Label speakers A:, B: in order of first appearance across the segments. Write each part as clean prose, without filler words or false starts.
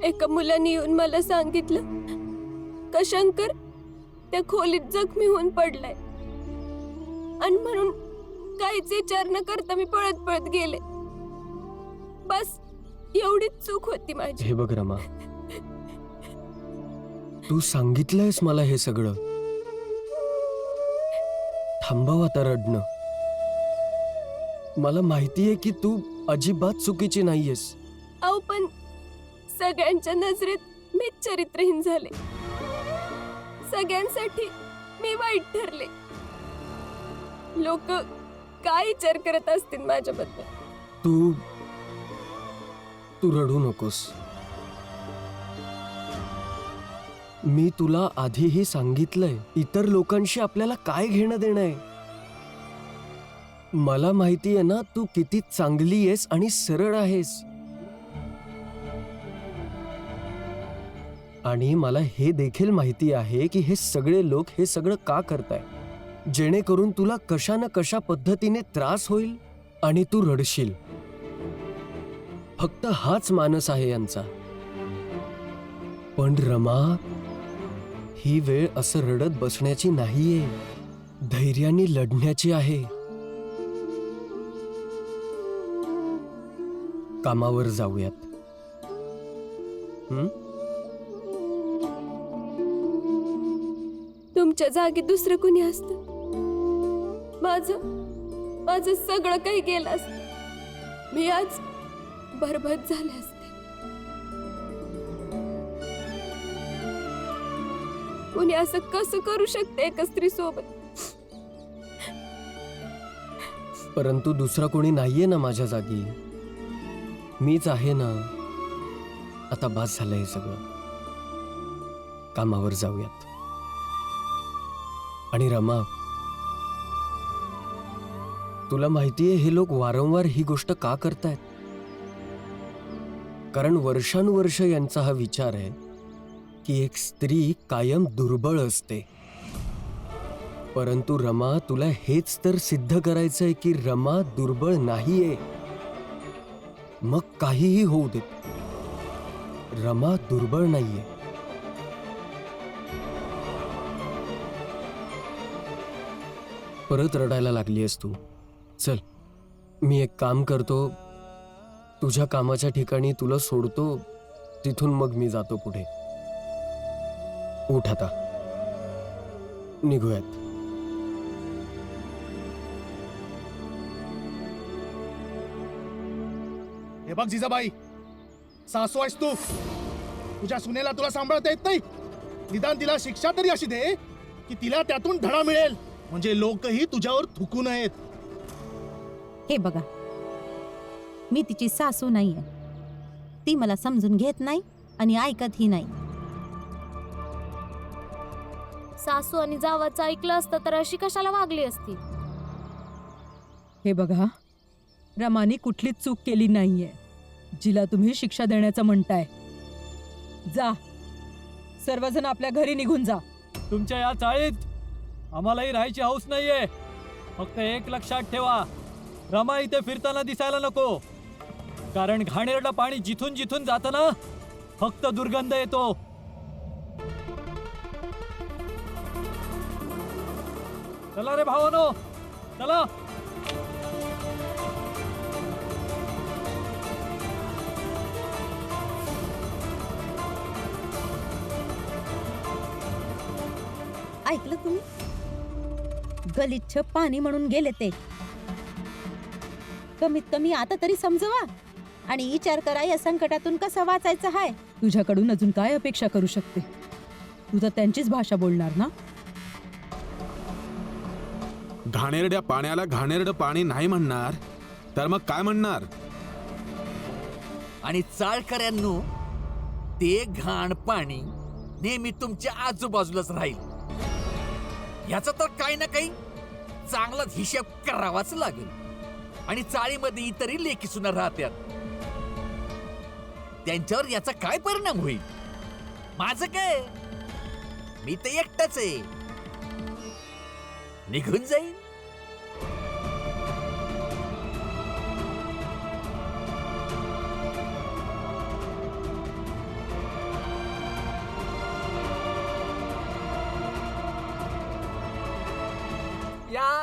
A: एका मुलाने येऊन मला सांगितलं का शंकर त्या खोलीत जखमी होऊन पडलाय, आणि म्हणून काहीच विचार न करता मी पळत पळत गेले. बस एवढीच चूक होती माझी.
B: हे बघ रमा, तू सांगितलंयस मला हे सगळं. थांबव आता रडणं. मला माहितीये की तू अजिबात चुकीची नाहीयेस.
A: अहो पण सगळ्यांच्या नजरेत मीच चरित्रहीन झाले. सगळ्यांसाठी मी वाईट ठरले. लोक काय विचार करत असतील माझ्याबद्दल.
B: तू रडू नकोस. मी तुला आधीही सांगितलंय, इतर लोकांशी आपल्याला काय घेणं देणं आहे. मला माहिती आहे ना तू किती चांगली आहेस आणि सरळ आहेस. आणि मला हे देखील माहिती आहे की हे सगळे लोक हे सगळं का करताय, जेणेकरून तुला कशा ना कशा पद्धतीने त्रास होईल आणि तू रडशील. फक्त हाच मानस आहे यांचा. पण रमा, ही वेळ असं रडत बसण्याची नाहीये, धैर्याने लढण्याची आहे. कामावर जाऊयात.
A: तुमच्या जागी दुसरं कुणी असतं, माझं सगळं काही गेलं असतं. मी आज बरबाद झाले असते. कुणी असं कसं करू शकते एका स्त्री सोबत?
B: परंतु दुसरा कोणी नाहीये ना माझ्या जागी. मीच आहे ना. आता बास झालं हे सगळं. कामावर जाऊयात. आणि रमा, तुला माहितीये हे लोक वारंवार ही गोष्ट का करतायत? कारण वर्षानुवर्ष यांचा हा विचार आहे की एक स्त्री कायम दुर्बळ असते. परंतु रमा, तुला हेच तर सिद्ध करायचंय की रमा दुर्बळ नाहीये. मग काहीही होऊ देत, रमा दुर्बळ नाहीये. परत रडायला लागलीयस तू. चल, मी एक काम करतो. तुझ्या कामाच्या ठिकाणी तुला सोडतो, तिथून मग मी जातो पुढे. उठ आता, निघूयात.
C: हे बघ जिजाबाई, सासू आहेस तू. तुझ्या सुनेला तुला सांभाळता येत नाही. निदान तिला शिक्षा तरी अशी दे की तिला त्यातून धडा मिळेल, म्हणजे लोकही तुझ्यावर थुकू नयेत.
D: हे बघा, मी तिची सासू नाहीये. ती मला समजून घेत नाही आणि ऐकतही नाही.
E: सासू आणि जावाचं ऐकलं असतं तर अशी कशाला वागली असती?
F: हे बघा, रमानी कुठलीच चूक केली नाहीये, जिला तुम्ही शिक्षा देण्याचं म्हणताय. जा, सर्वजण आपल्या घरी निघून जा.
G: तुमच्या या चाळीत आम्हालाही राहायची हौस नाहीये. फक्त एक लक्षात ठेवा, रमा इथे फिरताना दिसायला नको. कारण घाणेरडं पाणी जिथून जिथून जातं ना, फक्त दुर्गंध येतो. चला रे भावानो, चला.
D: ऐकलं तुम्ही? गलिच्छ पाणी म्हणून गेले ते. कमीत कमी आता तरी समजवा आणि विचार करा या संकटातून कसं वाचायचं हाय.
F: तुझ्याकडून अजून काय अपेक्षा करू शकते? तू तर त्यांचीच भाषा बोलणार ना.
H: घाणेरड्या पाण्याला घाणेरडं पाणी नाही म्हणणार तर मग काय म्हणणार?
I: आणि चाळकऱ्यांनो, ते घाण पाणी नेहमी तुमच्या आजूबाजूलाच राहील. याचा तर काही ना काही चांगलाच हिशेब करावाच लागेल. आणि चाळीमध्ये इतरही लेकी सुना राहत्यात, त्यांच्यावर याचा काय परिणाम होईल? माझं काय, मी तर एकटाच आहे, निघून जाईल.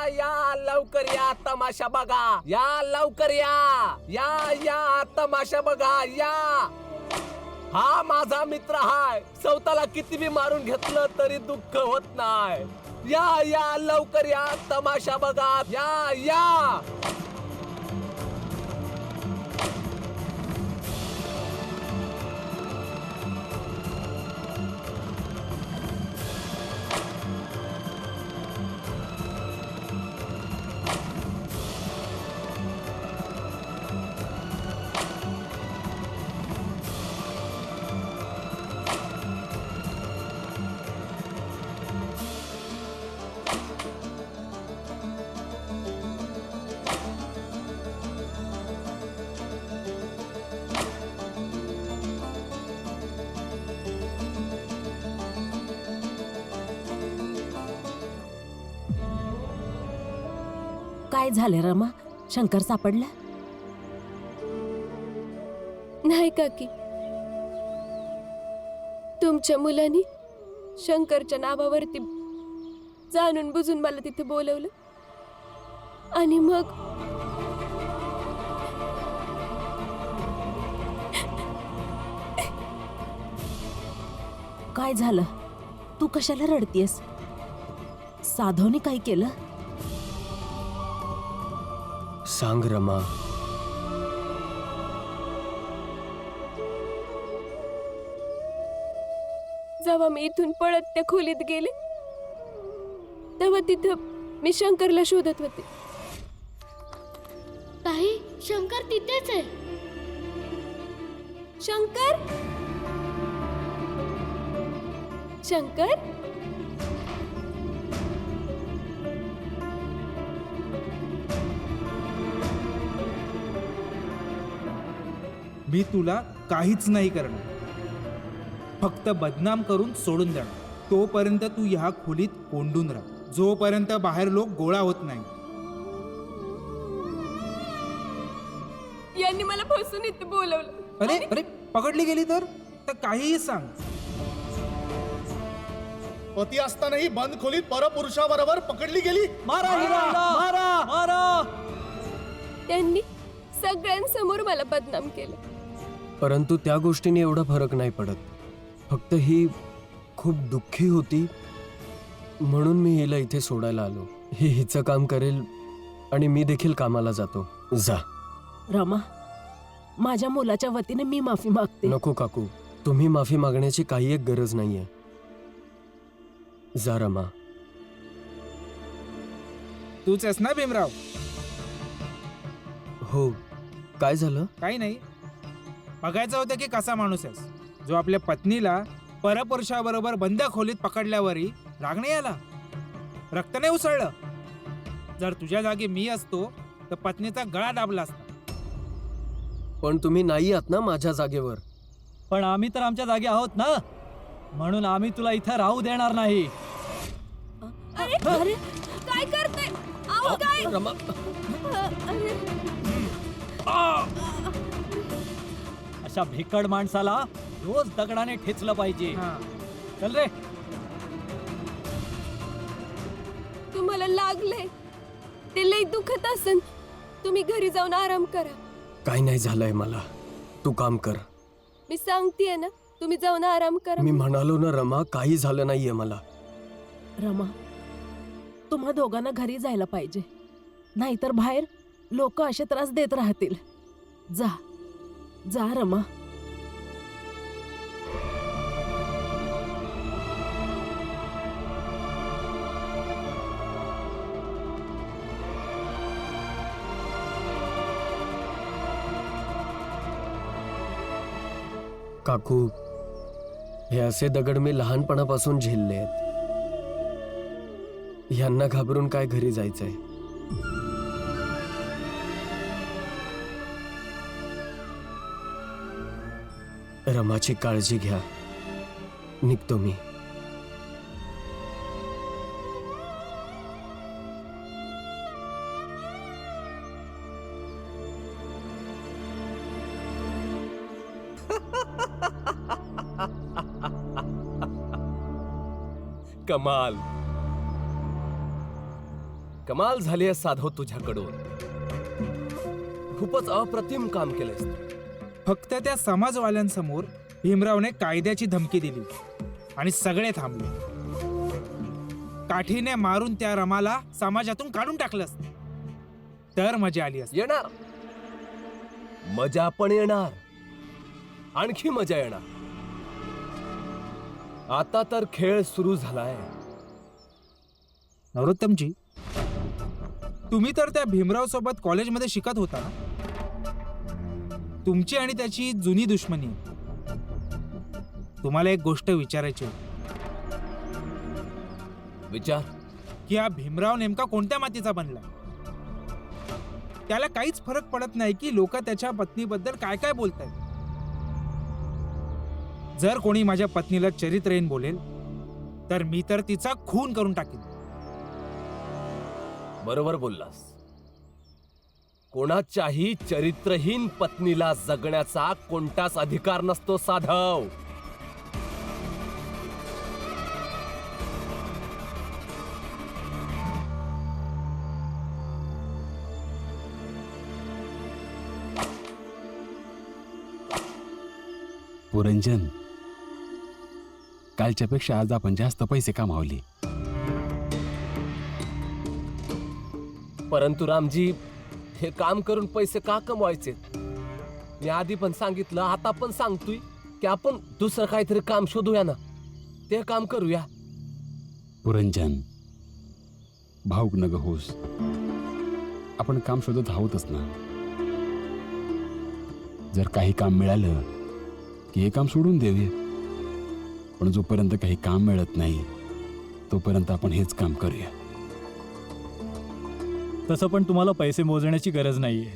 J: या लवकर या तमाशा बघा, या लवकर या तमाशा बघा या. हा माझा मित्र हाय, स्वतःला किती बी मारून घेतलं तरी दुःख होत नाही. या लवकर या तमाशा बघा या.
D: काय झाले रमा? शंकर सापडला?
A: नाही काकी, तुमच्या मुलांनी शंकरच्या नावावरती जाणून बुजून मला तिथे बोलवलं आणि मग
D: काय झालं? तू कशाला रडतीयस? साधवने काय केलं?
B: सांग रमा.
A: जेव्हा मी इथून पळत त्या खोलीत गेले तेव्हा तिथं मी शंकरला शोधत होते.
E: ताई, शंकर तिथेच आहे.
A: शंकर शंकर
K: मी तुला काहीच नाही करणार, फक्त बदनाम करून सोडून देणार. तोपर्यंत तू ह्या खोलीत कोंडून राहा, जोपर्यंत बाहेर लोक गोळा होत नाही.
A: यांनी मला फसवून इथे बोलवलं.
K: अरे अरे पकडली गेली तर काहीही सांग.
C: पती असतानाही बंद खोलीत परपुरुषाबरोबर पकडली गेली.
G: मारा हिला, मारा.
A: त्यांनी सगळ्यांसमोर मला बदनाम केलं.
B: परंतु त्या गोष्टीने एवढा फरक नाही पडत. फक्त ही खूप दुःखी होती म्हणून मी हिला इथे सोडायला आलो. ही हिचं काम करेल आणि मी देखील कामाला जातो. जा.
D: रमा, माझ्या मुलाच्या वतीने मी माफी मागते.
B: नको काकू, तुम्ही माफी मागण्याची काही एक गरज नाहीये. जा रमा.
K: तूच आहेस ना भीमराव?
B: हो. काय झालं?
K: काही नाही. बघायचं होतं की कसा माणूस आहेस जो आपल्या पत्नीला परपुरुषाबरोबर बंद खोलीत पकडल्यावरही राग नाही आला, रक्त नाही उसळलं. जर तुझ्या जागी मी असतो तर पत्नीचा गळा दाबला असता.
B: पण तुम्ही नाही आहात ना माझ्या जागेवर.
G: पण आम्ही तर आमच्या जागी आहोत ना, म्हणून आम्ही तुला इथं राहू देणार नाही.
A: अरे काय करते? काय?
B: रमा.
A: अरे
G: अशा भिकड माणसाला रोज दगडाने ठेचलं पाहिजे. चल रे.
A: तुम्हाला लागलंय, ते लई दुखत असन. तुम्ही घरी जाऊन आराम करा.
B: काय नाही झालंय मला. तू काम कर.
A: मी सांगतेय ना, तुम्ही जाऊन आराम करा.
B: मी म्हणालो ना रमा, काही झालं नाहीये मला.
D: रमा, तुम्हा दोघांना घरी जायला पाहिजे, नाहीतर बाहेर लोक असे त्रास देत राहतील. जा जा रमा.
B: काकू, हे असे दगड मी लहानपणापासून झेलले आहेत. यांना घाबरून काय घरी जायचंय? रमाची काळजी घ्या. निघतो मी.
J: कमाल. कमाल झाली आहे साधव तुझ्याकडून. खूपच अप्रतिम काम केलंयस तू.
K: फक्त त्या समाजवाल्यांसमोर भीमरावने कायद्याची धमकी दिली आणि सगळे थांबले. काठीने मारून त्या रमाला समाजातून काढून टाकलंस तर मजा आली असती.
J: येणार, मजा पण येणार, आणखी मजा येणार. आता तर खेळ सुरू झालाय.
K: नरोत्तमजी, तुम्ही तर त्या भीमराव सोबत कॉलेजमध्ये शिकत होता ना? तुमची आणि त्याची जुनी दुश्मनी आहे. तुम्हाला एक गोष्ट विचारायची होती
J: विचार.
K: की हा भीमराव नेमका कोणत्या मातीचा बनला? त्याला काहीच फरक पडत नाही की लोक त्याच्या पत्नीबद्दल काय काय बोलतायत. जर कोणी माझ्या पत्नीला चरित्रहीन बोलेल तर मी तर तिचा खून करून टाकेन.
J: बरोबर बोललास. कोणाच्याही चरित्रहीन पत्नीला जगण्याचा कोणताच अधिकार नसतो साधव.
H: पुरंजन, कालच्यापेक्षा आज आपण जास्त पैसे कमावले.
J: परंतु रामजी, हे काम करून पैसे का कमवायचे? मी आधी पण सांगितलं, आता पण सांगतोय की आपण दुसरं काहीतरी काम शोधूया ना. ते काम करूया.
H: पुरंजन, भाऊक नग होस. आपण काम शोधत आहोतच ना. जर काही काम मिळालं की हे काम सोडून देऊया. पण जोपर्यंत काही काम मिळत नाही तोपर्यंत आपण हेच काम करूया.
G: तसं पण तुम्हाला पैसे मोजण्याची गरज नाहीये.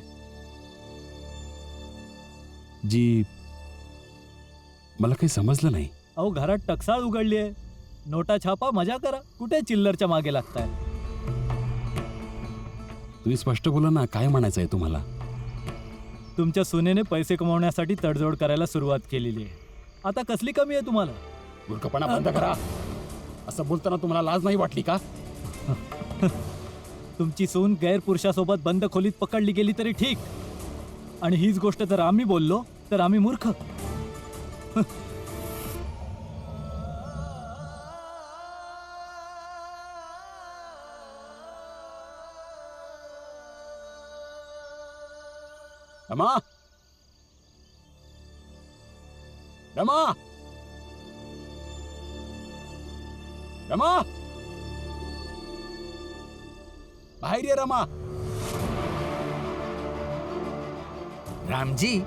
H: जी, मला काही समजलं नाही.
G: अहो, घरात टकसाळ उघडली आहे. नोटा छापा, मजा करा. कुठे चिल्लरच्या मागे लागताय?
H: तुम्ही स्पष्ट बोला ना, काय म्हणायचं आहे तुम्हाला?
G: तुमच्या सुनेने पैसे कमवण्यासाठी तडजोड करायला सुरुवात केलेली आहे. आता कसली कमी आहे तुम्हाला?
H: मूर्खपणा बंद करा. असं बोलताना तुम्हाला लाज नाही वाटली का?
G: तुमची सून गैरपुरुषासोबत बंद खोलीत पकडली गेली तरी ठीक, आणि हीच गोष्ट जर आम्ही बोललो तर आम्ही मूर्ख.
H: रमा, रमा, रमा, बाहेर ये रमा.
I: रामजी,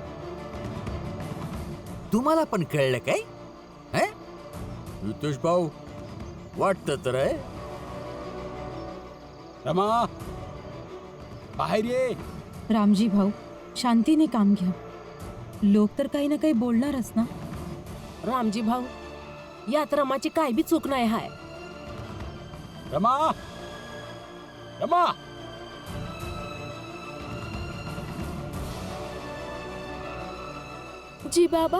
I: तुम्हाला पण कळलं काय? रितेश भाऊ, वाटत तर आहे.
H: रमा, बाहेर ये.
F: रामजी भाऊ, शांतीने काम घ्या. लोक तर काही ना काही बोलणारच ना.
D: रामजी भाऊ, यात रमाची काय बी चूक नाही हाय.
H: रमा, रमा.
A: जी बाबा.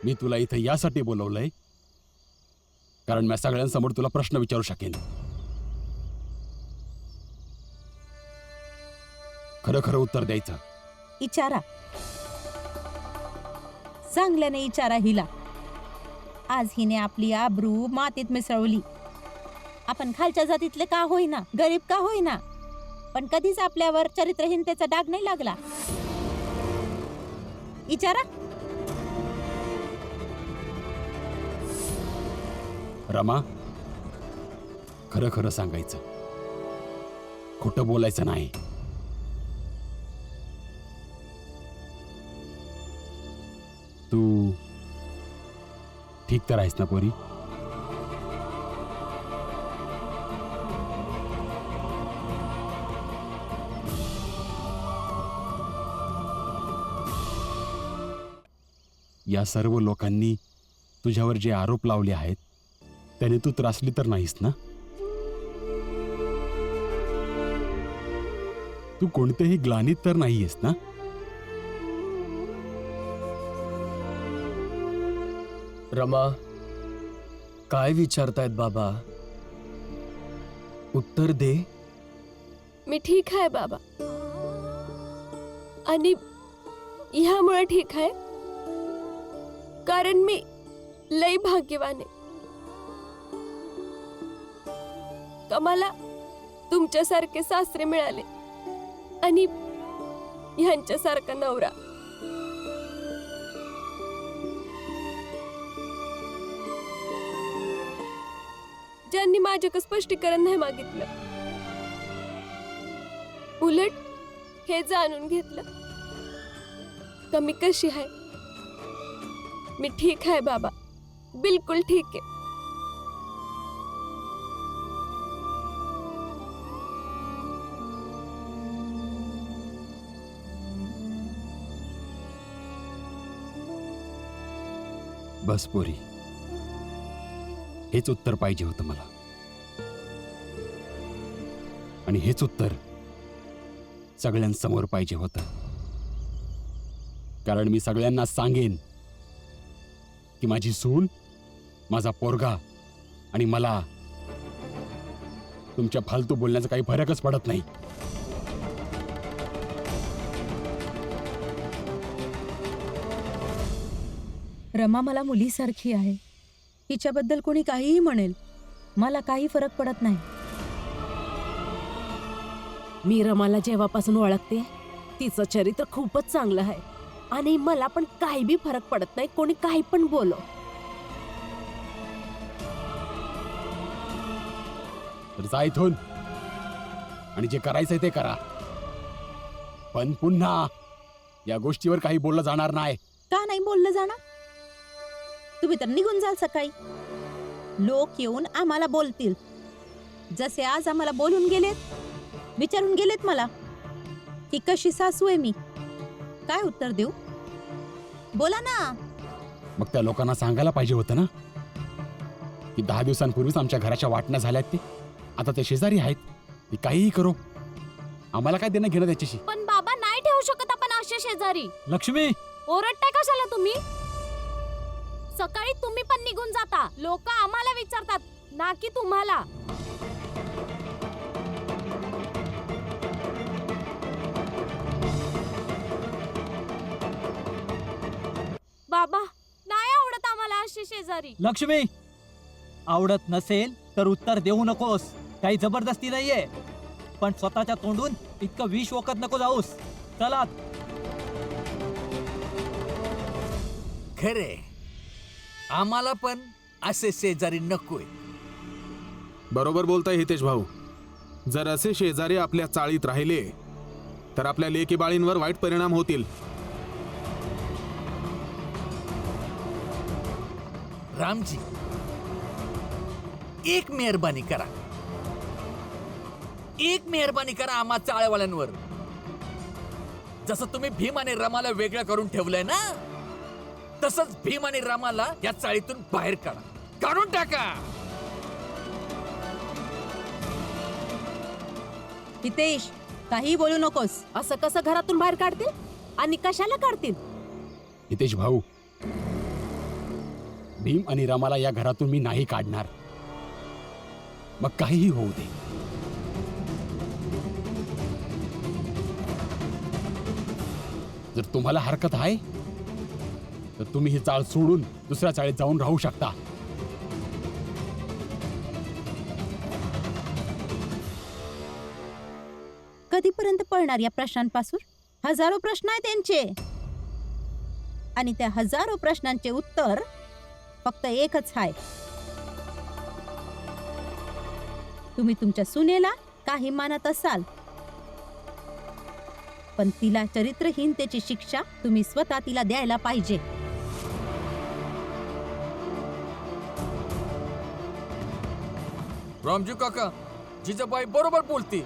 H: मी तुला इथे यासाठी बोलवलंय कारण मी सगळ्यांसमोर तुला प्रश्न विचारू शकेन. खरं खरं उत्तर द्यायचं.
F: इचारा, चांगल्याने इचारा हिला. आज हिने आपली आबरू मातीत मिसळली. आपण खालच्या जातीतले का होईना, गरीब का होईना, पण कधीच आपल्यावर चरित्रहीनतेचा डाग नाही लागला. इचारा.
H: रमा, खरं खरं सांगायचं, खोटं बोलायचं नाही. तू ठीक तर आहेस ना पोरी? या सर्व लोकांनी तुझ्यावर जे आरोप लावले आहेत त्याने तू त्रासली तर नाहीस ना? तू कोणतेही ग्लानीत तर नाहीयेस ना?
B: रमा, काय विचारतायत बाबा? उत्तर दे.
A: मी ठीक आहे बाबा. आणि ह्यामुळे ठीक आहे कारण मी लई भाग्यवान आहे. का मला तुमच्यासारखे सासरे मिळाले आणि ह्यांच्यासारखा नवरा. ज्यांनी माझ्याकडे स्पष्टीकरण नाही मागितलं, उलट हे जाणून घेतलं का मी कशी आहे. मी ठीक आहे बाबा, बिलकुल ठीक आहे.
H: बस पोरी, हेच उत्तर पाहिजे होतं मला. आणि हेच उत्तर सगळ्यांसमोर पाहिजे होतं. कारण मी सगळ्यांना सांगेन की माझी सून, माझा पोरगा आणि मला तुमच्या फालतू बोलण्याचा काही फरकच पडत नाही.
F: रमा मला मुलीसारखी आहे. तिच्याबद्दल कोणी काहीही म्हणेल, मला काही फरक पडत नाही.
D: मी रमाला जेव्हापासून ओळखते तिचं चरित्र खूपच चांगलं आहे आणि मला पण काही बी फरक पडत नाही कोणी काही पण बोलो.
H: तर जा इथून आणि जे करायचंय ते करा. पण पुन्हा या गोष्टीवर काही बोललं जाणार नाही.
F: का नाही बोललं जाणार? तुम्ही तर निघून जाल सकाळी. लोक येऊन आम्हाला बोलतील, जसे आज आम्हाला बोलून गेलेत, विचारून गेलेत मला की कशी सासू आहे मी. काय उत्तर देऊ? बोला ना.
H: मग त्या लोकांना सांगायला पाहिजे होतं ना की 10 दिवसांपूर्वीच आमच्या घराच्या वाटण्या झाल्यात. ते आता ते शेजारी आहेत, ते काहीही करो, आम्हाला काय देणं घेणं त्याच्याशी.
E: पण बाबा नाही ठेवू शकत आपण असे शेजारी.
G: लक्ष्मी,
E: ओरडताय कशाला तुम्ही? सकाळी तुम्ही पण निघून जाता, लोक आम्हाला विचारतात ना की तुम्हाला. बाबा नाही आवडत आम्हाला असे शेजारी.
G: लक्ष्मी, आवडत नसेल तर उत्तर देऊ नकोस. काही जबरदस्ती नाहीये, पण स्वतःच्या तोंडून इतकं विष ओकत नको जाऊस. चला.
I: खरे, आम्हाला पण असे शेजारी नकोय.
L: बरोबर बोलताय हितेश भाऊ. जर असे शेजारी आपल्या चाळीत राहिले तर आपल्या लेकी बाळींवर वाईट परिणाम होतील.
I: रामजी, एक मेहरबानी करा, एक मेहरबानी करा आम्हा चाळेवाल्यांवर. जसं तुम्ही भीम आणि रमाला वेगळं करून ठेवलंय ना, तसंच भीम आणि रमाला या चाळीतून बाहेर काढा, काढून टाका.
F: हितेश, काही बोलू नकोस.
D: असं कसं घरातून बाहेर काढतील आणि कशाला काढतील?
H: हितेश भाऊ, भीम आणि रमाला या घरातून मी नाही काढणार. मग काहीही होऊ दे. जर तुम्हाला हरकत आहे तर तुम्ही ही चाळ सोडून दुसऱ्या चाळीत जाऊन राहू शकता.
F: कधीपर्यंत पळणार या प्रश्नांपासून? हजारो प्रश्न आहेत त्यांचे आणि त्या हजारो प्रश्नांचे उत्तर फक्त एकच आहे. तुम्ही तुमच्या सुनेला काही मानत असाल, पण तिला चरित्रहीनतेची शिक्षा तुम्ही स्वतः तिला द्यायला पाहिजे.
I: रामजी काका, जिजाबाई बरोबर बोलती.